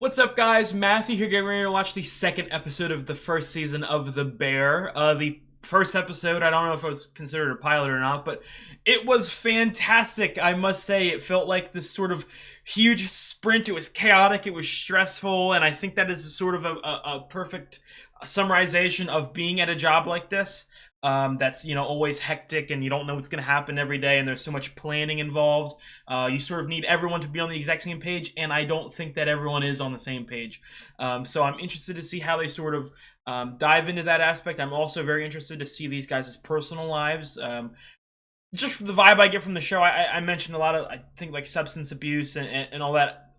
What's up, guys? Matthew here, getting ready to watch the second episode of the first season of The Bear. The first episode, I don't know if it was considered a pilot or not, but it was fantastic, I must say. It felt like this sort of huge sprint. It was chaotic, it was stressful, and I think that is sort of a perfect summarization of being at a job like this. That's, always hectic and you don't know what's going to happen every day and there's so much planning involved. You sort of need everyone to be on the exact same page, and I don't think that everyone is on the same page. So I'm interested to see how they sort of dive into that aspect. I'm also very interested to see these guys' personal lives. Just from the vibe I get from the show, I mentioned a lot of, I think, like substance abuse and all that.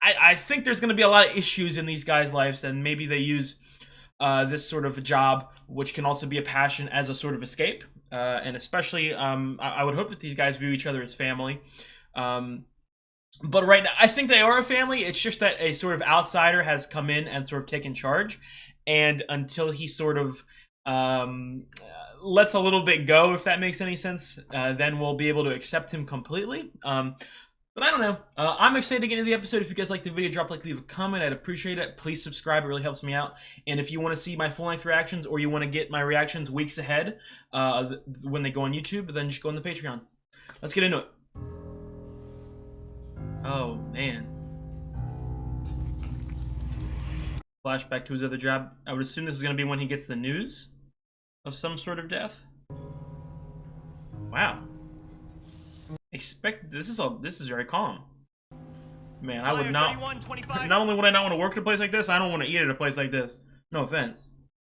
I think there's going to be a lot of issues in these guys' lives, and maybe they use this sort of a job, which can also be a passion, as a sort of escape. And especially, I would hope that these guys view each other as family. But right now, I think they are a family. It's just that a sort of outsider has come in and sort of taken charge. And until he sort of lets a little bit go, if that makes any sense, then we'll be able to accept him completely. But I don't know. I'm excited to get into the episode. If you guys like the video, leave a comment. I'd appreciate it. Please subscribe. It really helps me out. And if you want to see my full-length reactions, or you want to get my reactions weeks ahead when they go on YouTube, then just go on the Patreon. Let's get into it. Oh, man. Flashback to his other job. I would assume this is going to be when he gets the news of some sort of death. Wow. This is very calm. Man, I would not. Not only would I not want to work at a place like this, I don't want to eat at a place like this. No offense.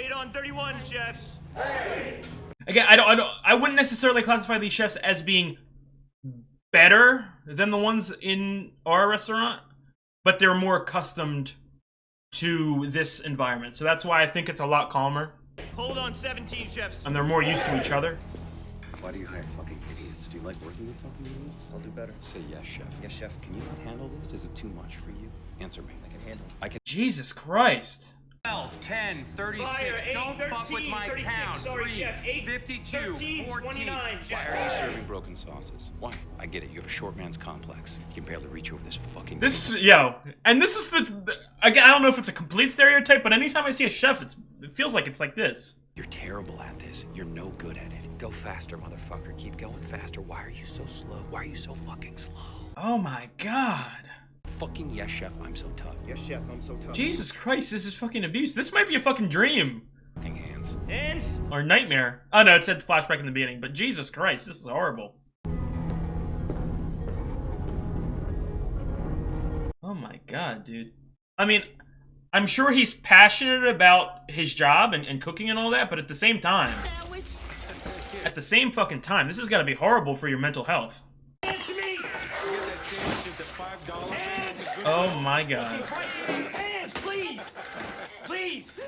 8 on 31, chefs. Hey. Again, I wouldn't necessarily classify these chefs as being better than the ones in our restaurant, but they're more accustomed to this environment. So that's why I think it's a lot calmer. Hold on 17, chefs. And they're more used to each other. Why do you hire fucking idiots? Do you like working with fucking idiots? I'll do better. Say yes, chef. Yes, chef. Can you not handle this? Is it too much for you? Answer me. I can handle it. I can. Jesus Christ. 12, 10, 36, Fire, 8, don't 13, fuck with my 36. count. Sorry, 3, chef. 8, 52, 13, 14. 29, chef. Why are you serving broken sauces? Why? I get it. You have a short man's complex. You can barely reach over this fucking. This is, and this is again, I don't know if it's a complete stereotype, but anytime I see a chef, it feels like it's like this. You're terrible at this. You're no good at it. Go faster, motherfucker. Keep going faster. Why are you so slow? Why are you so fucking slow? Oh my god. Fucking yes, chef. I'm so tough. Yes, chef. I'm so tough. Jesus Christ, this is fucking abuse. This might be a fucking dream. Fucking hands. Hands. Or nightmare. Oh no, it said flashback in the beginning, but Jesus Christ, this is horrible. Oh my god, dude. I mean, I'm sure he's passionate about his job and cooking and all that, but at the same time, this has got to be horrible for your mental health. Hands to me. Oh my god. Hands, please. Please.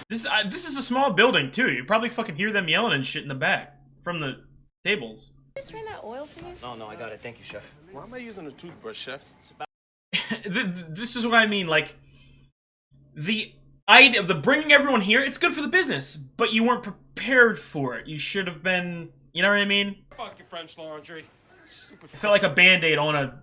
This is a small building too. You probably fucking hear them yelling and shit in the back from the tables. Just ran that oil for you? Oh, no, I got it. Thank you, chef. Why am I using a toothbrush, chef? This is what I mean. Like, the idea of the bringing everyone here, it's good for the business, but you weren't prepared for it. You should have been, you know what I mean? Fuck your French laundry. Stupid. It felt like a band-aid on a,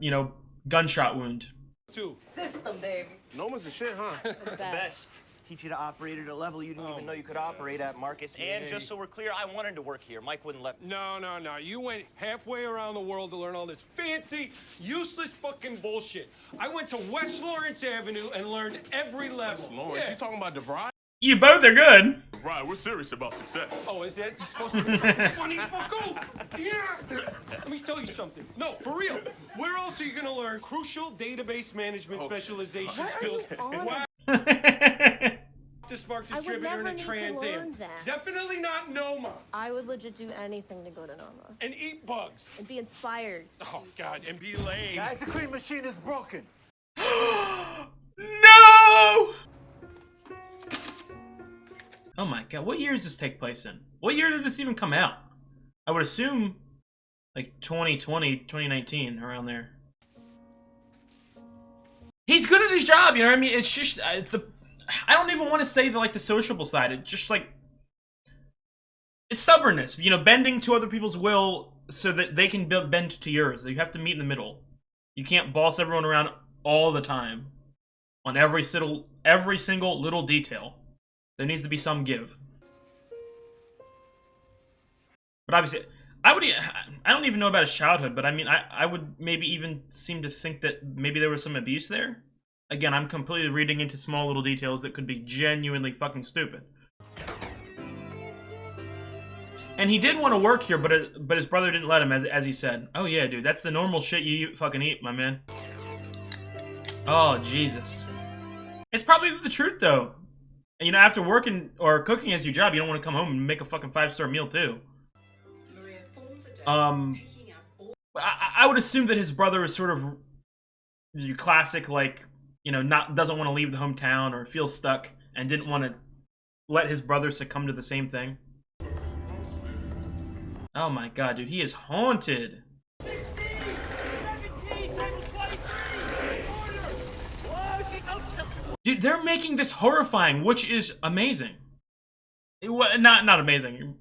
gunshot wound. Two. System, baby. Noma's the shit, huh? The Best. Teach you to operate at a level you didn't even know you could operate at, Marcus. And just so we're clear, I wanted to work here. Mike wouldn't let me. No. You went halfway around the world to learn all this fancy, useless fucking bullshit. I went to West Lawrence Avenue and learned every level. Lawrence, you talking about DeVry? You both are good. DeVry, we're serious about success. Oh, is that you supposed to be funny, fucko? Yeah. Let me tell you something. No, for real. Where else are you gonna learn crucial database management specialization skills? on The Spark I would distributor never and a need to Trans learn Am. that. Definitely not Noma. I would legit do anything to go to Noma And eat bugs. and be inspired. Oh God, and be lame. Guys, the cream machine is broken. No! Oh my god, what year does this take place in? What year did this even come out? I would assume, like, 2020, 2019, around there. He's good at his job, you know what I mean? It's just, I don't even want to say the sociable side. It's just like, it's stubbornness, bending to other people's will so that they can bend to yours. You have to meet in the middle. You can't boss everyone around all the time on every single little detail. There needs to be some give. But obviously, I don't even know about his childhood, but I mean, I would maybe even seem to think that maybe there was some abuse there. Again, I'm completely reading into small little details that could be genuinely fucking stupid. And he did want to work here, but his brother didn't let him, as he said. Oh yeah, dude, that's the normal shit you fucking eat, my man. Oh, Jesus. It's probably the truth, though. And, you know, after working or cooking as your job, you don't want to come home and make a fucking 5-star meal, too. I would assume that his brother is sort of your classic, like, you know, doesn't want to leave the hometown or feels stuck and didn't want to let his brother succumb to the same thing. Oh my god, dude, he is haunted. Dude, they're making this horrifying, which is amazing. Not amazing.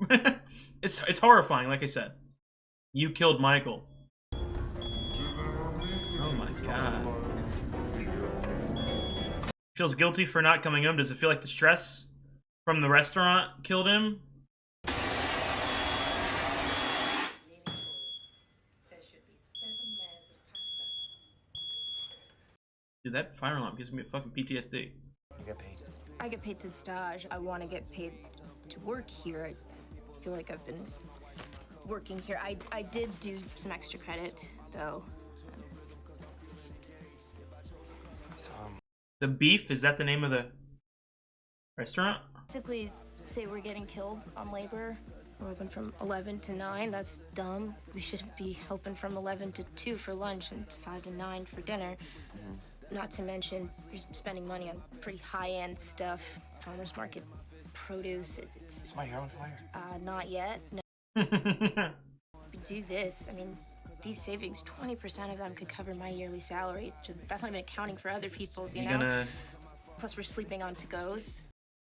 It's horrifying, like I said. You killed Michael. Oh my god. Feels guilty for not coming home. Does it feel like the stress from the restaurant killed him? Dude, that fire alarm gives me a fucking PTSD. You get paid. I get paid to stage. I want to get paid to work here. I feel like I've been working here. I did do some extra credit, though. The Beef, is that the name of the restaurant? Basically, say we're getting killed on labor. We're open from 11 to 9. That's dumb. We should be open from 11 to 2 for lunch and 5 to 9 for dinner. Not to mention, you're spending money on pretty high-end stuff. Farmers market produce. It's Is my hair on fire? Not yet. No. We do this. I mean, these savings, 20% of them could cover my yearly salary. That's not even accounting for other people's, you know? Plus, we're sleeping on to-goes.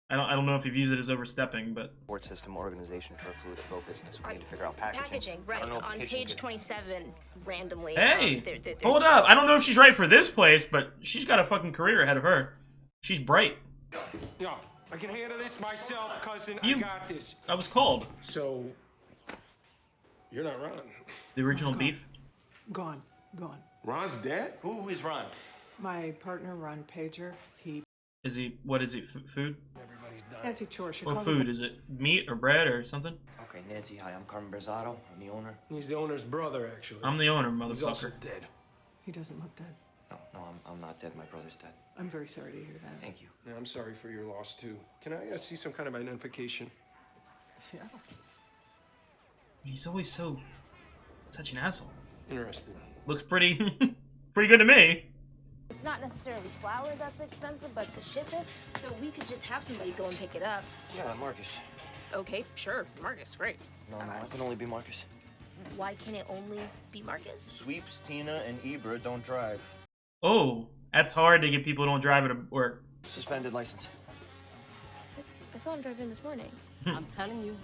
I don't know if you've used it as overstepping, but Board system organization for a fluid flow business. We need to figure out packaging. Packaging, right. On page 27, randomly. hey, there's- hold up. I don't know if she's right for this place, but she's got a fucking career ahead of her. She's bright. Yeah, I can handle this myself, cousin. I You- got this. I was called. So, you're not Ron. The original Beef. Gone. Ron's dead? Who is Ron? My partner, Ron Pager, he Is he, what is he, food? Nancy Chore. What food? Is it meat or bread or something? Okay, Nancy, hi. I'm Carmen Berzado. I'm the owner. He's the owner's brother, actually. I'm the owner, He's also motherfucker. dead. He doesn't look dead. No, I'm not dead. My brother's dead. I'm very sorry to hear that. Thank you. Yeah, I'm sorry for your loss, too. Can I see some kind of identification? Yeah. He's always such an asshole. Interesting. Looks pretty, pretty good to me. It's not necessarily flour that's expensive, but the shipping. So we could just have somebody go and pick it up. Yeah, Marcus. Okay, sure. Marcus, great. No, it can only be Marcus. Why can it only be Marcus? Sweeps, Tina, and Ibra don't drive. Oh, that's hard to get people who don't drive at work. Suspended license. I saw him drive in this morning. I'm telling you,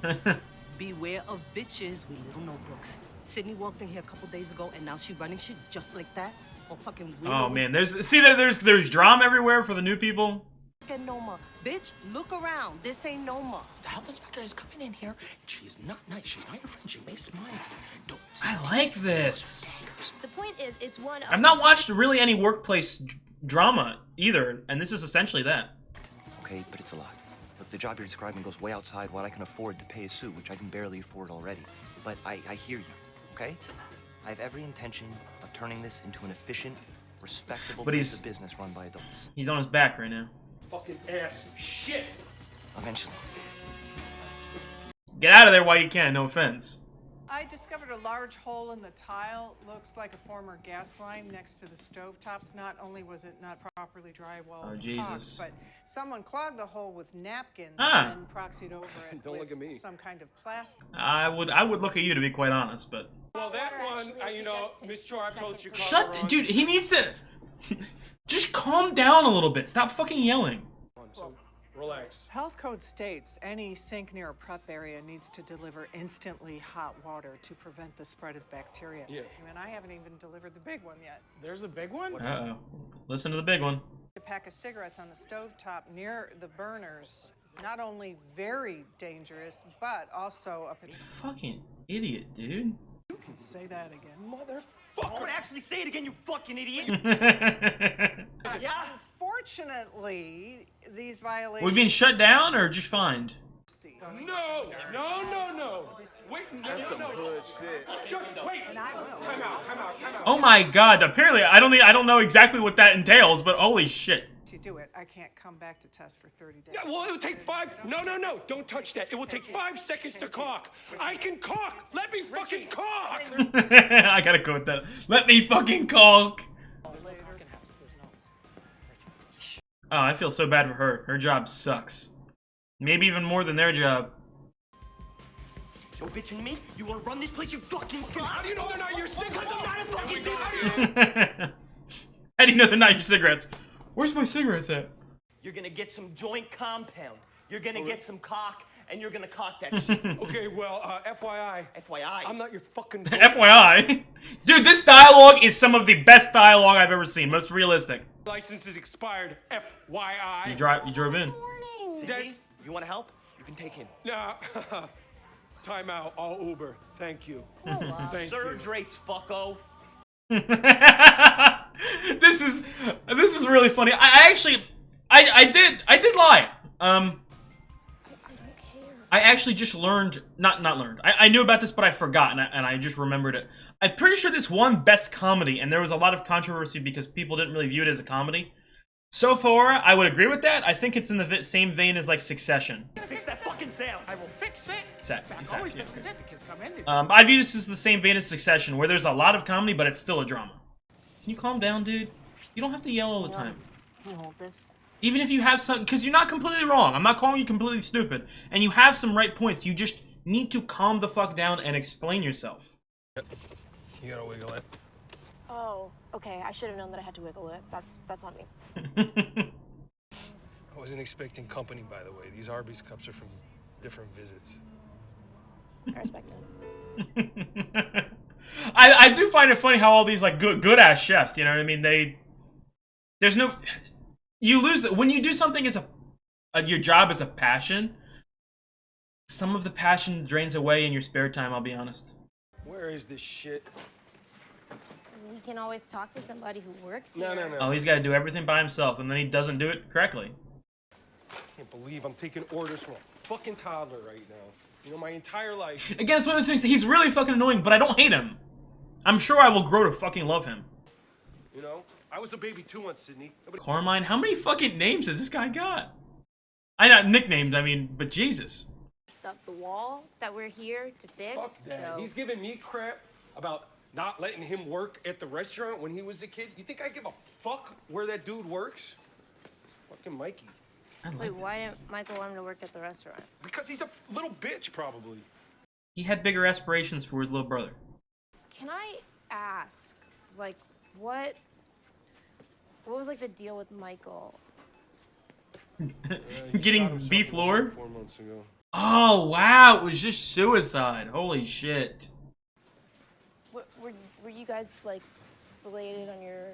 beware of bitches with little notebooks. Sydney walked in here a couple days ago, and now she running shit just like that. Or fucking Oh man, there's drama everywhere for the new people. fucking Noma. Bitch, look around. This ain't Noma. The health inspector is coming in here. She's not nice. She's not your friend. She may smile. Don't. I like this. The point is, it's one of... I've not watched really any workplace drama either, and this is essentially that. Okay, but it's a lot. Look, the job you're describing goes way outside what I can afford to pay a suit, which I can barely afford already. But I hear you, okay? I have every intention of turning this into an efficient, respectable place of business run by adults. He's on his back right now. Fucking ass shit. Eventually. Get out of there while you can, no offense. I discovered a large hole in the tile. Looks like a former gas line next to the stovetops. Not only was it not properly drywalled, Oh, Jesus. but someone clogged the hole with napkins Ah. and proxied over it Don't with look at me. some kind of plastic. I would look at you to be quite honest, but Well, that Water one, actually you know, suggested Miss Chore, I told you. shut, dude. He needs to just calm down a little bit. Stop fucking yelling. So, Relax. Health code states any sink near a prep area needs to deliver instantly hot water to prevent the spread of bacteria. Yeah. And I haven't even delivered the big one yet. There's a big one? Uh-oh. Listen to the big one. A pack of cigarettes on the stovetop near the burners, not only very dangerous, but also a potential. Fucking idiot, dude. You can say that again. Motherfucker! Don't actually say it again, you fucking idiot! Yeah? Unfortunately, these violations. We've been shut down or just fined? No! Wait, no. Bullshit. Just wait! Time out. Oh my god, apparently I don't know exactly what that entails, but holy shit. To do it, I can't come back to test for 30 days. Yeah, well, it'll take 5. No. Don't touch that. It will take 5 seconds to caulk. I can caulk. Let me fucking caulk. I gotta go with that. Let me fucking caulk. Oh, I feel so bad for her. Her job sucks. Maybe even more than their job. You're bitching to me? You wanna run this place, you fucking slut? How do you know they're not your cigarettes? Because I'm not a fucking cigarette! How do you know they're not your cigarettes? Where's my cigarettes at? You're gonna get some joint compound. You're gonna get some cock, and you're gonna cock that shit. Okay, well, FYI. FYI. I'm not your fucking... FYI. Dude, this dialogue is some of the best dialogue I've ever seen. Most realistic. License is expired. FYI. You drove in. Sydney, you wanna help? You can take him. Nah. Time out. I'll Uber. Thank you. Thank Surge you. rates, fucko. This is really funny. I did lie. I actually just learned, not learned. I knew about this, but I forgot, and I just remembered it. I'm pretty sure this won Best Comedy, and there was a lot of controversy because people didn't really view it as a comedy. So far, I would agree with that. I think it's in the same vein as like Succession. Fix that fucking sound. I will fix it. Always fixes it. The kids come in. I view this as the same vein as Succession, where there's a lot of comedy, but it's still a drama. Can you calm down, dude? You don't have to yell all the time. Can you hold this? Even if you have some, because you're not completely wrong. I'm not calling you completely stupid, and you have some right points. You just need to calm the fuck down and explain yourself. You gotta wiggle it. Oh, okay. I should have known that I had to wiggle it. That's on me. I wasn't expecting company, by the way. These Arby's cups are from different visits. I respect it. I do find it funny how all these like good ass chefs, you know what I mean? There's no, you lose it when you do something as your job is a passion. Some of the passion drains away in your spare time. I'll be honest. Where is this shit? We can always talk to somebody who works here. No. Oh, he's got to do everything by himself, and then he doesn't do it correctly. I can't believe I'm taking orders from a fucking toddler right now. You know, my entire life. Again, it's one of the things. He's really fucking annoying, but I don't hate him. I'm sure I will grow to fucking love him. You know, I was a baby too once, Sydney. Carmine, how many fucking names has this guy got? I not nicknamed, I mean, but Jesus. Stuff the wall that we're here to fix. Fuck that. So He's giving me crap about not letting him work at the restaurant when he was a kid. You think I give a fuck where that dude works? Fucking Mikey. wait, why didn't Michael want him to work at the restaurant? Because he's a little bitch, probably. He had bigger aspirations for his little brother. Can I ask, like, what was like the deal with Michael? Getting beef lore? 4 months ago. Oh wow, it was just suicide. Holy shit. Were you guys like related on your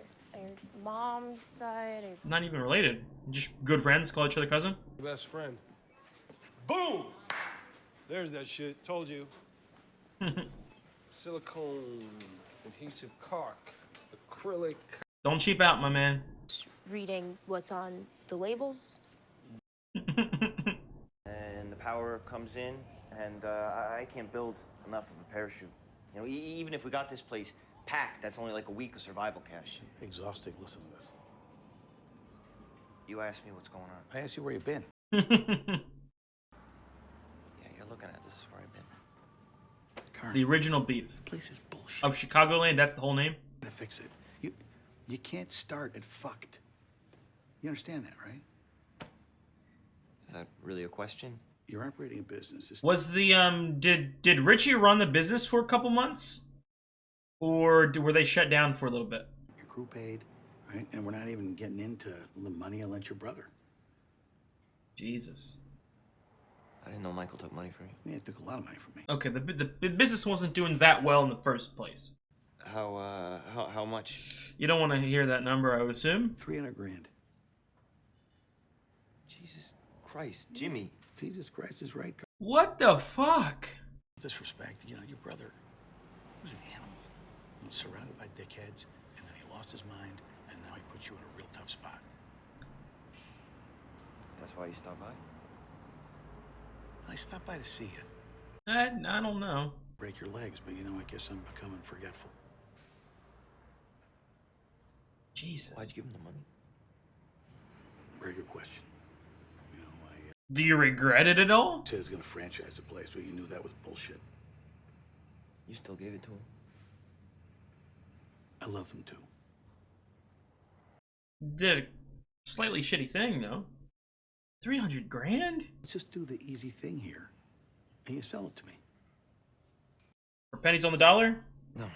mom's side? Or... Not even related. Just good friends, call each other cousin. Best friend. Boom! There's that shit. Told you. Silicone, adhesive caulk, acrylic. Don't cheap out, my man. Reading what's on the labels. And the power comes in, and I can't build enough of a parachute. You know, even if we got this place packed, that's only like a week of survival cash. Exhausting. Listen to this. You asked me what's going on. I asked you where you've been. Yeah, you're looking at this is where I've been. Carm, The original beef. this place is bullshit. Of Chicagoland, that's the whole name? To fix it. You can't start at fucked. You understand that, right? Is that really a question? You're operating a business. It's Was the did Richie run the business for a couple months? Or were they shut down for a little bit? your crew paid, right? And we're not even getting into the money I lent your brother. Jesus. I didn't know Michael took money from you. Yeah, it took a lot of money from me. Okay, the business wasn't doing that well in the first place. How much? You don't want to hear that number, I would assume. 300 grand. Jesus Christ, Jimmy. Jesus Christ is right. What the fuck? Disrespect, you know, your brother was an animal. He was surrounded by dickheads, and then he lost his mind, and now he puts you in a real tough spot. That's why you stopped by? I stopped by to see you. I don't know. Break your legs, but you know, I guess I'm becoming forgetful. Jesus. Why'd you give him the money? Very good question. You know, Do you regret it at all? said I was going to franchise the place, but you knew that was bullshit. You still gave it to him? I loved him too. Did a slightly shitty thing, though. 300 grand? Let's just do the easy thing here, and you sell it to me. For pennies on the dollar? No.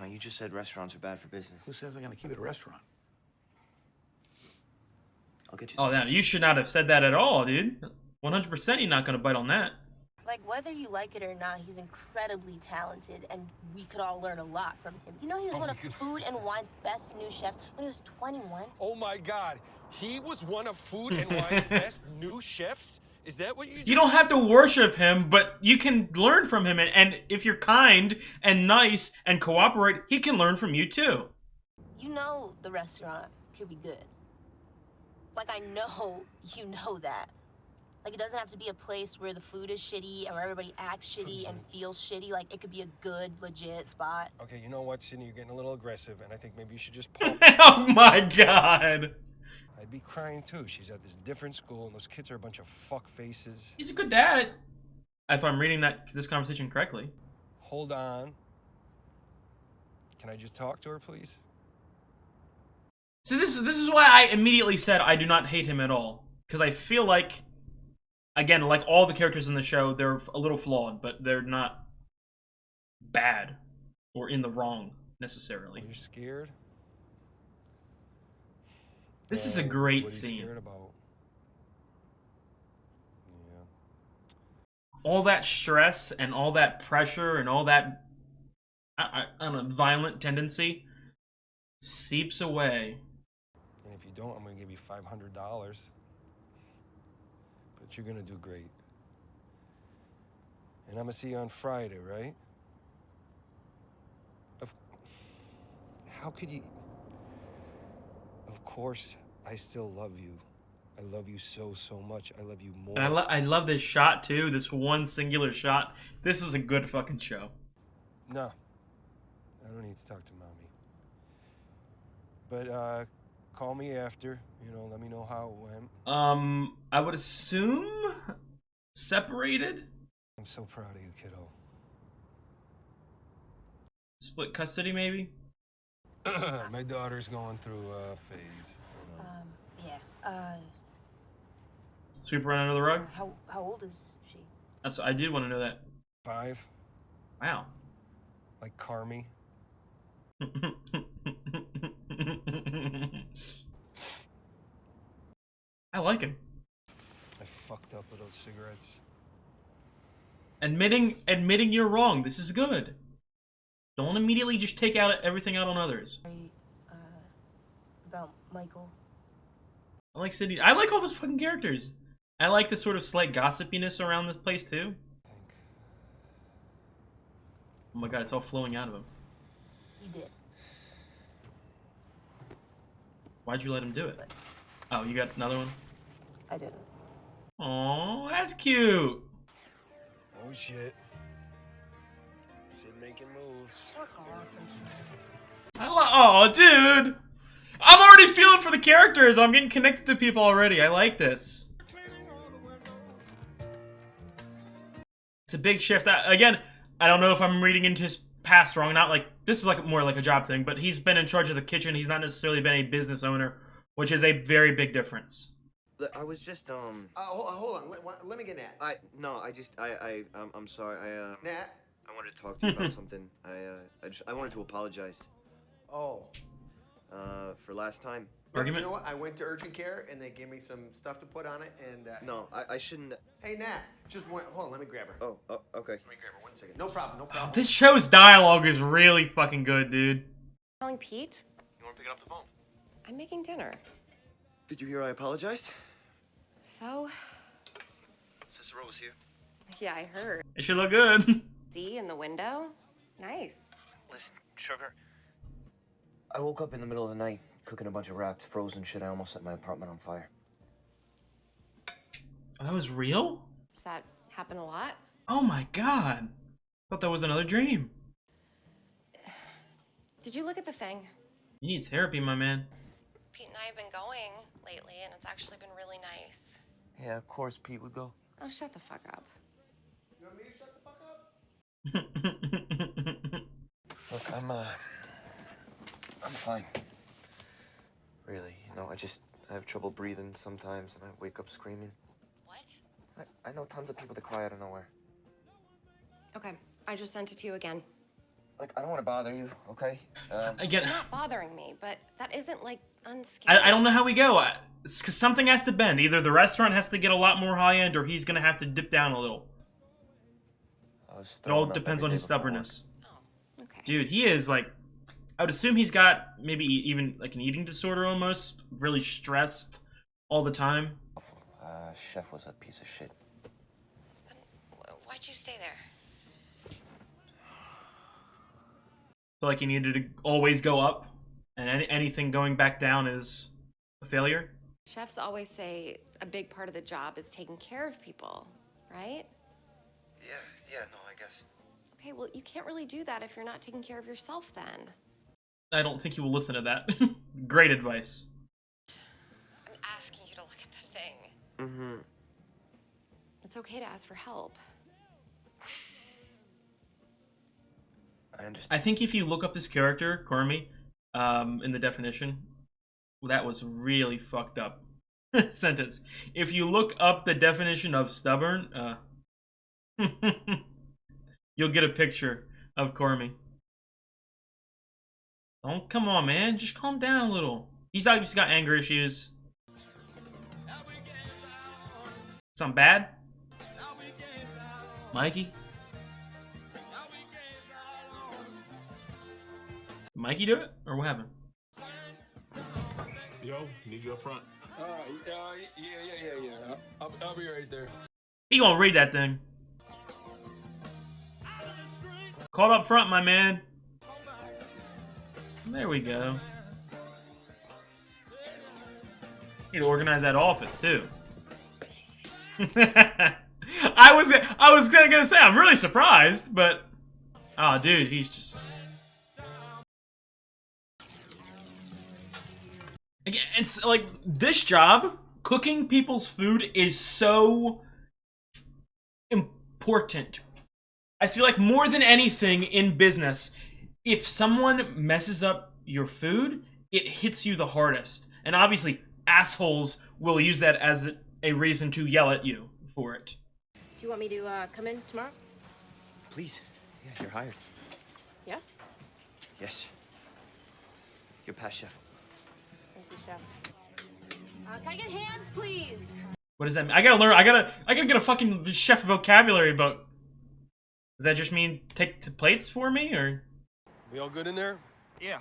No, you just said restaurants are bad for business. Who says I'm going to keep it a restaurant? I'll get you. Oh, damn. You should not have said that at all, dude. 100% you're not going to bite on that. Like, whether you like it or not, he's incredibly talented, and we could all learn a lot from him. You know, he was one of Food and Wine's best new chefs when he was 21. Oh my God, he was one of Food and Wine's best new chefs? Is that what you You don't have to worship him, but you can learn from him. And if you're kind and nice and cooperate, he can learn from you too. You know the restaurant could be good. Like, I know you know that. Like, it doesn't have to be a place where the food is shitty and where everybody acts shitty and feels shitty. Like, it could be a good, legit spot. Okay, you know what, Sydney? You're getting a little aggressive, and I think maybe you should just pump. Oh my god. I'd be crying too. She's at this different school, and those kids are a bunch of fuck faces. He's a good dad. If I'm reading this conversation correctly. Hold on. Can I just talk to her, please? So this is why I immediately said I do not hate him at all. Because I feel like, again, like all the characters in the show, they're a little flawed, but they're not bad or in the wrong necessarily. You're scared? This is a great what are you scene. Scared about? Yeah. All that stress and all that pressure and all that I don't know, violent tendency seeps away. And if you don't, I'm gonna give you $500. But you're gonna do great. And I'm gonna see you on Friday, right? How could you? Of course, I still love you. I love you so much. I love you more. And I love this shot too. This one singular shot. This is a good fucking show. No, I don't need to talk to mommy. But call me after. You know, let me know how it went. I would assume separated. I'm so proud of you, kiddo. Split custody, maybe. My daughter's going through a phase. Yeah. Sweep her under the rug. How old is she? I did want to know that. 5. Wow. Like Carmi. I like him. I fucked up with those cigarettes. Admitting you're wrong. This is good. Don't immediately just take everything out on others. About Michael. I like Sydney. I like all those fucking characters. I like the sort of slight gossipiness around this place too. Oh my god, it's all flowing out of him. You did. Why'd you let him do it? Oh, you got another one? I didn't. Oh, that's cute. Oh shit. Sid making moves. Oh, dude. I'm already feeling for the characters. I'm getting connected to people already. I like this. It's a big shift. Again, I don't know if I'm reading into his past wrong. Not like this is like more like a job thing, but he's been in charge of the kitchen. He's not necessarily been a business owner, which is a very big difference. I was just Hold on. Let me get Nat. I'm sorry. Nat. I wanted to talk to you about something. I wanted to apologize. Oh. For last time. argument? You know what? I went to urgent care and they gave me some stuff to put on it and. No, I shouldn't. Hey, Nat, just one. Hold on, let me grab her. Oh, okay. Let me grab her 1 second. No problem, no problem. This show's dialogue is really fucking good, dude. Calling Pete? You want to pick up the phone? I'm making dinner. Did you hear I apologized? So? Cicero was here. Yeah, I heard. It should look good. See in the window? Nice. Listen, sugar. I woke up in the middle of the night cooking a bunch of wrapped frozen shit. I almost set my apartment on fire. Oh, that was real? Does that happen a lot? Oh my god. Thought that was another dream. Did you look at the thing? You need therapy, my man. Pete and I have been going lately, and it's actually been really nice. Yeah, of course Pete would go. Oh, shut the fuck up. You want me to shut the fuck up? Look, I'm fine. Really, you know, I have trouble breathing sometimes, and I wake up screaming. What? I know tons of people that cry out of nowhere. Okay, I just sent it to you again. Like, I don't want to bother you, okay? Again, You're not bothering me, but that isn't, like, unscary. I don't know how we go. Because something has to bend. Either the restaurant has to get a lot more high-end, or he's going to have to dip down a little. It all depends on his stubbornness. Oh, okay. Dude, he is, like... I would assume he's got maybe even, like, an eating disorder almost. Really stressed all the time. Chef was a piece of shit. Then why'd you stay there? Feel like he needed to always go up, and anything going back down is a failure. Chefs always say a big part of the job is taking care of people, right? Yeah, no, I guess. Okay, well, you can't really do that if you're not taking care of yourself then. I don't think he will listen to that. Great advice. I'm asking you to look at the thing. Mm-hmm. It's okay to ask for help. I understand. I think if you look up this character, Cormy, in the definition, that was really fucked up sentence. If you look up the definition of stubborn, you'll get a picture of Cormy. Oh, come on, man. Just calm down a little. He's obviously got anger issues. Something bad? Mikey? Did Mikey do it? Or what happened? Yo, need you up front. Yeah. I'll be right there. He gonna read that thing. Caught up front, my man. There we go. Need to organize that office too. I was gonna say I'm really surprised, but oh, dude, he's just. Again, it's like this job, cooking people's food, is so important. I feel like more than anything in business, if someone messes up your food, it hits you the hardest. And obviously, assholes will use that as a reason to yell at you for it. Do you want me to come in tomorrow? Please. Yeah, you're hired. Yeah? Yes. You're past chef. Thank you, chef. Can I get hands, please? What does that mean? I gotta learn. I gotta get a fucking chef vocabulary book. Does that just mean take plates for me, or? We all good in there? Yeah.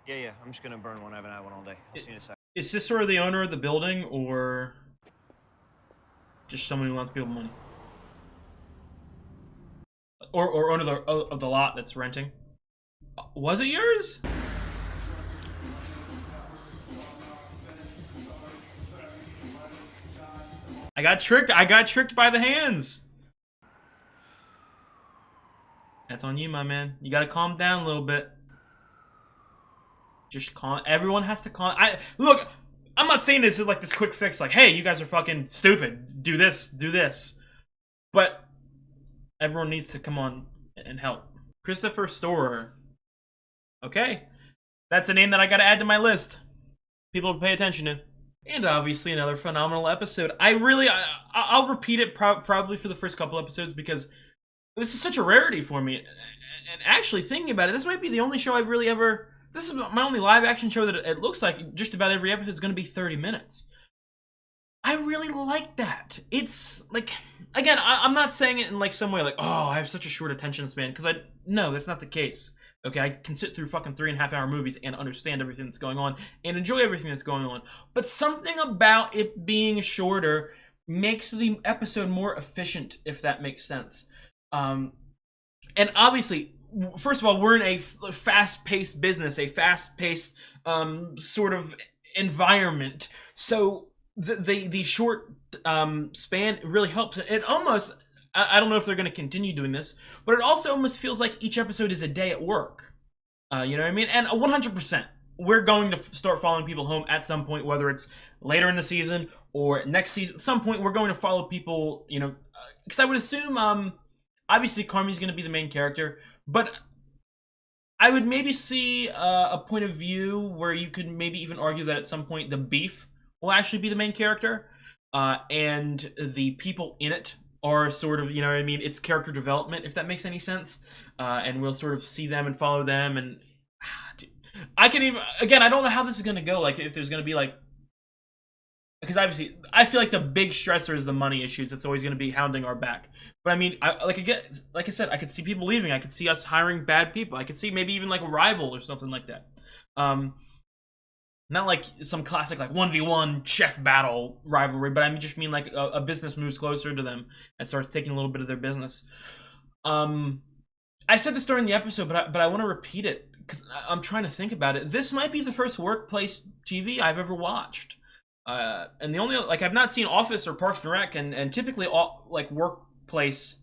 I'm just gonna burn one. I haven't had one all day. I'll see you in a second. Is this sort of the owner of the building, or just someone who wants people's money? Or owner of the lot that's renting? Was it yours? I got tricked by the hands. That's on you, my man. You gotta calm down a little bit. Just calm. Everyone has to calm. Look, I'm not saying this is like this quick fix, like, hey, you guys are fucking stupid. Do this, do this. But everyone needs to come on and help. Christopher Storer. Okay. That's a name that I gotta add to my list. People to pay attention to. And obviously another phenomenal episode. I'll repeat it probably for the first couple episodes because this is such a rarity for me. And actually thinking about it, this might be the only show I've really ever this is my only live action show that it looks like just about every episode is going to be 30 minutes. I really like that. It's like, again, I'm not saying it in like some way like, oh, I have such a short attention span, because no, that's not the case. Okay, I can sit through fucking 3.5-hour movies and understand everything that's going on and enjoy everything that's going on. But something about it being shorter makes the episode more efficient, if that makes sense. And obviously, first of all, we're in a fast-paced business, a fast-paced sort of environment. So the short span really helps. It almost, I don't know if they're going to continue doing this, but it also almost feels like each episode is a day at work. You know what I mean? And 100%, we're going to start following people home at some point, whether it's later in the season or next season. At some point, we're going to follow people, you know, because I would assume, obviously, Carmy's going to be the main character, but I would maybe see a point of view where you could maybe even argue that at some point the Beef will actually be the main character, and the people in it are sort of, you know what I mean, it's character development, if that makes any sense, and we'll sort of see them and follow them, and I can even, again, I don't know how this is going to go, like, if there's going to be, like, because obviously, I feel like the big stressor is the money issues. It's always going to be hounding our back. But I mean, like I said, I could see people leaving. I could see us hiring bad people. I could see maybe even like a rival or something like that. Not like some classic like 1v1 chef battle rivalry, but I just mean like a business moves closer to them and starts taking a little bit of their business. I said this during the episode, but I want to repeat it because I'm trying to think about it. This might be the first workplace TV I've ever watched. And the only, like, I've not seen Office or Parks and Rec, and typically all like workplace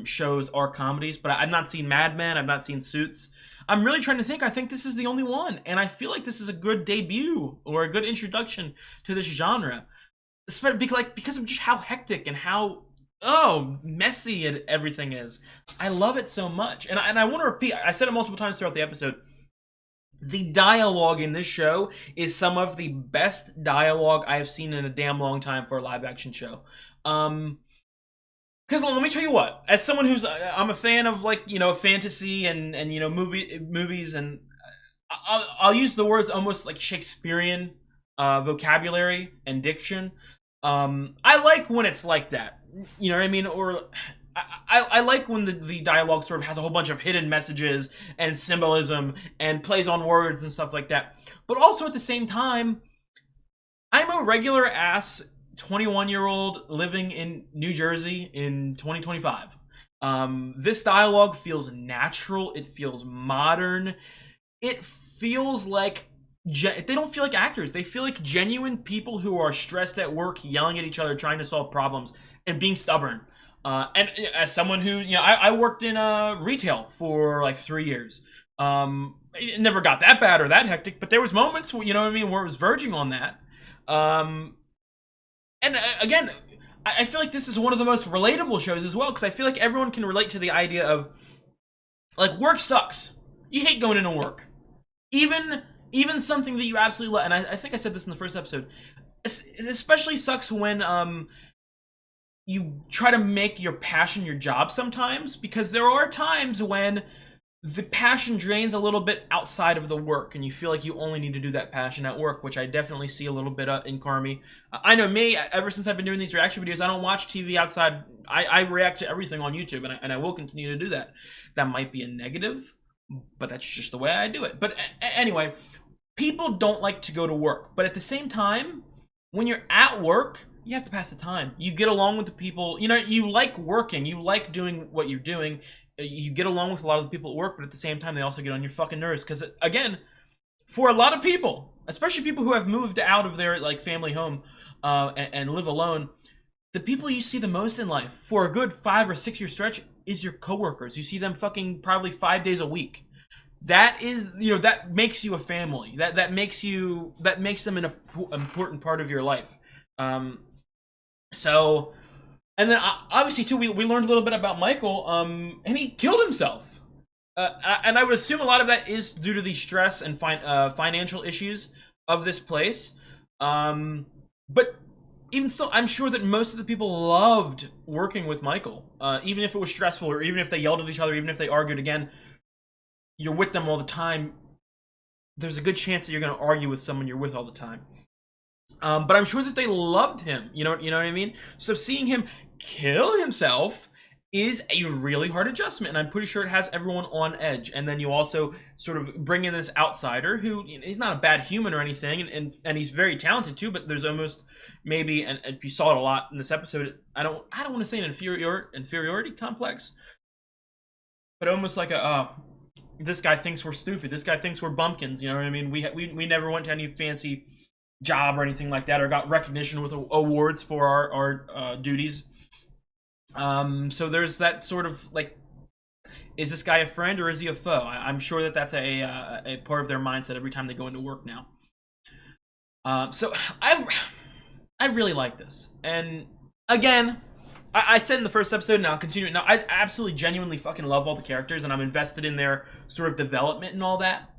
shows are comedies, but I've not seen Mad Men, I've not seen Suits. I'm really trying to think. I think this is the only one, and I feel like this is a good debut or a good introduction to this genre, because of just how hectic and how messy everything is. I love it so much, and I want to repeat. I said it multiple times throughout the episode. The dialogue in this show is some of the best dialogue I've seen in a damn long time for a live action show. Because let me tell you what, as someone who's, I'm a fan of, like, you know, fantasy and you know, movies, and I'll use the words almost like Shakespearean vocabulary and diction. I like when it's like that, you know what I mean? Or I like when the dialogue sort of has a whole bunch of hidden messages and symbolism and plays on words and stuff like that. But also at the same time, I'm a regular ass 21-year-old living in New Jersey in 2025. This dialogue feels natural. It feels modern. It feels like they don't feel like actors. They feel like genuine people who are stressed at work, yelling at each other, trying to solve problems, and being stubborn. And as someone who, you know, I worked in retail for like 3 years. It never got that bad or that hectic, but there was moments, you know what I mean, where it was verging on that. And again, I feel like this is one of the most relatable shows as well, because I feel like everyone can relate to the idea of, like, work sucks. You hate going into work. Even something that you absolutely love, and I think I said this in the first episode, it especially sucks when you try to make your passion your job sometimes, because there are times when the passion drains a little bit outside of the work, and you feel like you only need to do that passion at work, which I definitely see a little bit in Carmy. I know me, ever since I've been doing these reaction videos, I don't watch TV outside. I react to everything on YouTube, and I will continue to do that. That might be a negative, but that's just the way I do it. But anyway, people don't like to go to work, but at the same time, when you're at work, you have to pass the time. You get along with the people. You know, you like working. You like doing what you're doing. You get along with a lot of the people at work, but at the same time, they also get on your fucking nerves. Because, again, for a lot of people, especially people who have moved out of their, like, family home and live alone, the people you see the most in life for a good 5 or 6 year stretch is your coworkers. You see them fucking probably 5 days a week. That is, you know, that makes you a family. That makes them an important part of your life. So, and then obviously too, we learned a little bit about Michael, and he killed himself. And I would assume a lot of that is due to the stress and financial issues of this place. But even still, I'm sure that most of the people loved working with Michael, even if it was stressful, or even if they yelled at each other, even if they argued. Again, you're with them all the time. there's a good chance that you're going to argue with someone you're with all the time. But I'm sure that they loved him. You know what I mean? So seeing him kill himself is a really hard adjustment, and I'm pretty sure it has everyone on edge. And then you also sort of bring in this outsider who, he's not a bad human or anything, and he's very talented too, but there's almost maybe, and you saw it a lot in this episode, I don't want to say an inferiority complex, but almost like this guy thinks we're stupid, this guy thinks we're bumpkins, you know what I mean? We never went to any fancy job or anything like that, or got recognition with awards for our duties. So there's that sort of like, is this guy a friend or is he a foe? I'm sure that that's a part of their mindset every time they go into work now. So I really like this. And again, I said in the first episode, and I'll continue it now, I absolutely genuinely fucking love all the characters, and I'm invested in their sort of development and all that.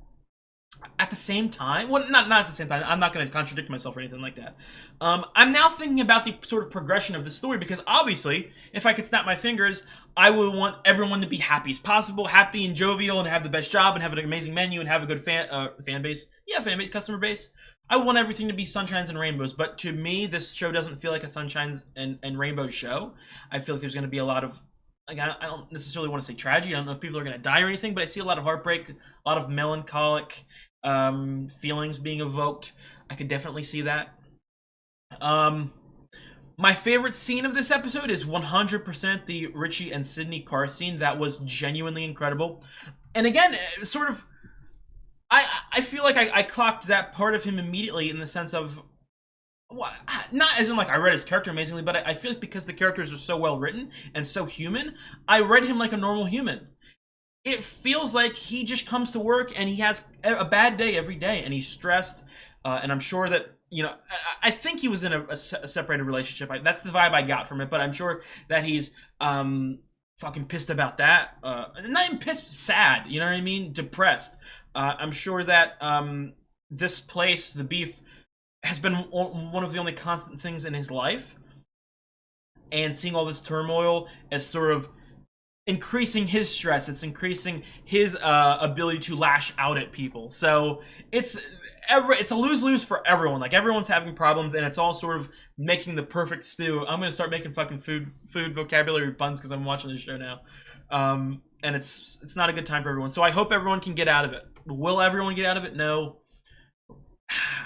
At the same time, well, not at the same time, I'm not going to contradict myself or anything like that. I'm now thinking about the sort of progression of the story, because obviously, if I could snap my fingers, I would want everyone to be happy as possible, happy and jovial, and have the best job, and have an amazing menu, and have a good fan base. Yeah, fan base, customer base. I want everything to be sunshines and rainbows, but to me, this show doesn't feel like a sunshines and rainbows show. I feel like there's going to be a lot of, like, I don't necessarily want to say tragedy. I don't know if people are going to die or anything, but I see a lot of heartbreak, a lot of melancholic feelings being evoked. I could definitely see that. My favorite scene of this episode is 100% the Richie and Sydney car scene. That was genuinely incredible. And again, sort of, I feel like I clocked that part of him immediately, in the sense of, well, not as in like I read his character amazingly, but I feel like because the characters are so well written and so human, I read him like a normal human. It feels like he just comes to work and he has a bad day every day, and he's stressed, and I'm sure that, you know, I think he was in a separated relationship. That's the vibe I got from it, but I'm sure that he's fucking pissed about that. Not even pissed, sad, you know what I mean? Depressed. I'm sure that this place, the beef, has been one of the only constant things in his life. And seeing all this turmoil is sort of increasing his stress. It's increasing his ability to lash out at people. So it's a lose-lose for everyone. Like, everyone's having problems, and it's all sort of making the perfect stew. I'm gonna start making fucking food vocabulary puns because I'm watching this show now. And it's not a good time for everyone. So I hope everyone can get out of it. Will everyone get out of it? No.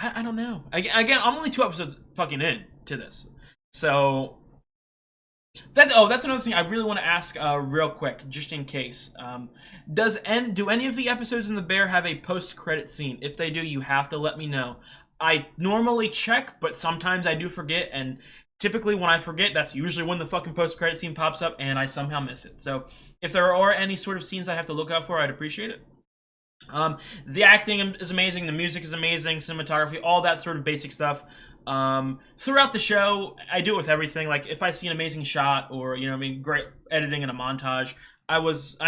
I don't know. Again, I'm only 2 episodes fucking in to this. So that's another thing I really want to ask real quick, just in case. Do any of the episodes in The Bear have a post-credit scene? If they do, you have to let me know. I normally check, but sometimes I do forget, and typically when I forget, that's usually when the fucking post-credit scene pops up, and I somehow miss it. So if there are any sort of scenes I have to look out for, I'd appreciate it. The acting is amazing, the music is amazing, cinematography, all that sort of basic stuff. Throughout the show, I do it with everything. Like, if I see an amazing shot, or, you know, I mean, great editing in a montage. I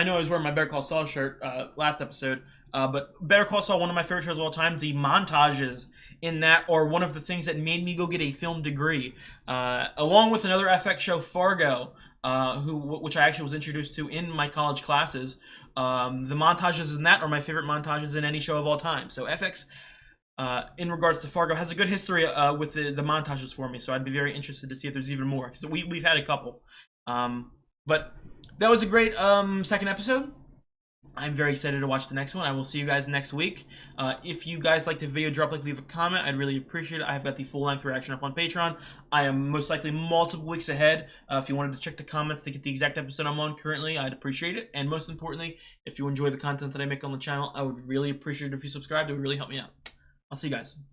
know I was wearing my Better Call Saul shirt last episode, but Better Call Saul, one of my favorite shows of all time. The montages in that are one of the things that made me go get a film degree, along with another FX show, Fargo, which I actually was introduced to in my college classes. The montages in that are my favorite montages in any show of all time. So FX, in regards to Fargo, has a good history with the montages for me. So I'd be very interested to see if there's even more, because we've had a couple. But that was a great second episode. I'm very excited to watch the next one. I will see you guys next week. If you guys like the video, drop a like, leave a comment. I'd really appreciate it. I have got the full-length reaction up on Patreon. I am most likely multiple weeks ahead. If you wanted to check the comments to get the exact episode I'm on currently, I'd appreciate it. And most importantly, if you enjoy the content that I make on the channel, I would really appreciate it if you subscribed. It would really help me out. I'll see you guys.